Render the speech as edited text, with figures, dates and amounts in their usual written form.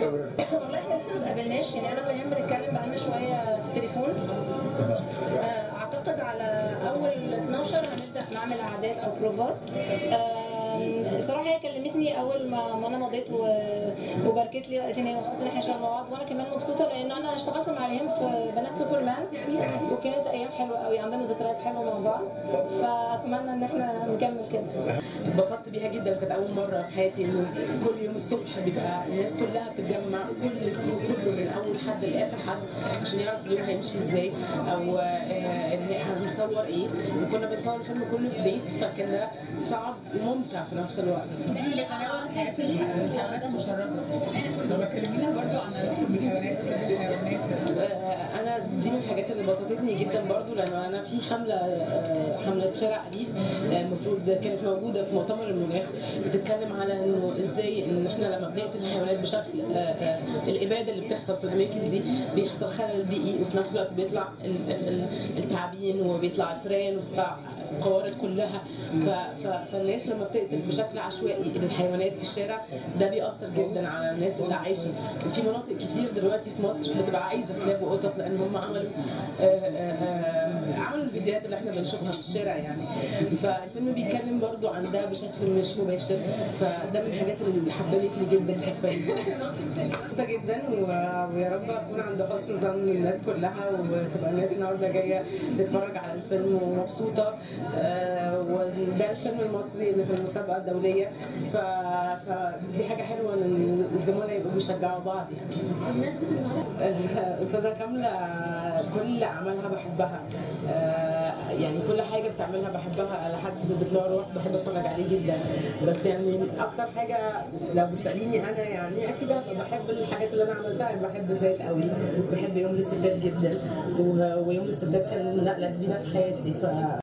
والله احنا لسه ما اتقابلناش، يعني انا وهيام بنتكلم بقالنا شويه في التليفون. اعتقد على اول 12 هنبدا نعمل عادات او بروفات. صراحه هي كلمتني اول ما انا مضيت وباركت لي وقالت لي ان هي مبسوطه ان احنا نشتغل مع بعض، وانا كمان مبسوطه لان انا اشتغلت مع ريهام في بنات سوبرمان وكانت ايام حلوه قوي، عندنا ذكريات حلوه مع بعض، فاتمنى ان احنا نكمل كده. اتبسطت بيها جدا، وكانت اول مره في حياتي انه كل يوم الصبح بيبقى الناس كلها بتتجمع، كل الكرو كله من اول حد لاخر حد عشان يعرف اليوم هيمشي ازاي او ان احنا هنصور ايه. وكنا بنصور الفيلم كله في بيت، فكان ده صعب وممتع في نفس الوقت. اللي تناول حياه الحيوانات المشردة، لما كلمينا برضو عن علاقتك بالحيوانات والحيوانات. انا دي من الحاجات اللي بسطتني جدا برضو، لان انا في حمله شارع اليف المفروض كانت موجوده في مؤتمر المناخ، بتتكلم على انه ازاي ان احنا لما بنقتل الحيوانات بشكل الاباده اللي بتحصل في الاماكن دي بيحصل خلل بيئي، وفي نفس الوقت بيطلع التعابين وبيطلع الفئران وبيطلع القوارض كلها. فالناس لما بتقتل بشكل عشوائي الحيوانات في الشارع ده بيأثر جدا على الناس اللي عايشه. في مناطق كتير دلوقتي في مصر بتبقى عايزه كلاب وقطط، لان هم عملوا الفيديوهات اللي احنا بنشوفها في الشارع يعني. فالفيلم بيتكلم برضو عن ده بشكل مش مباشر، فده من الحاجات اللي حببتني جدا في الفيلم. مبسوطه جدا ويا رب اكون عند حسن ظن الناس كلها، وتبقى الناس النهارده جايه تتفرج على الفيلم ومبسوطه. وده الفيلم المصري اللي في المسابقه الدوليه، فدي حاجه حلوه ان الزملاء يبقوا بيشجعوا بعض. بمناسبه النهارده استاذه كامله كل اعمالها بحبها، يعني كل حاجه بتعملها بحبها، لحد بطلوع روح بحب اتفرج عليه جدا. بس يعني اكتر حاجه لو بتساليني انا يعني اكيد بحب الحاجات اللي انا عملتها. بحب ذات قوي، بحب يوم للستات جدا، ويوم للستات كان نقله جديده في حياتي.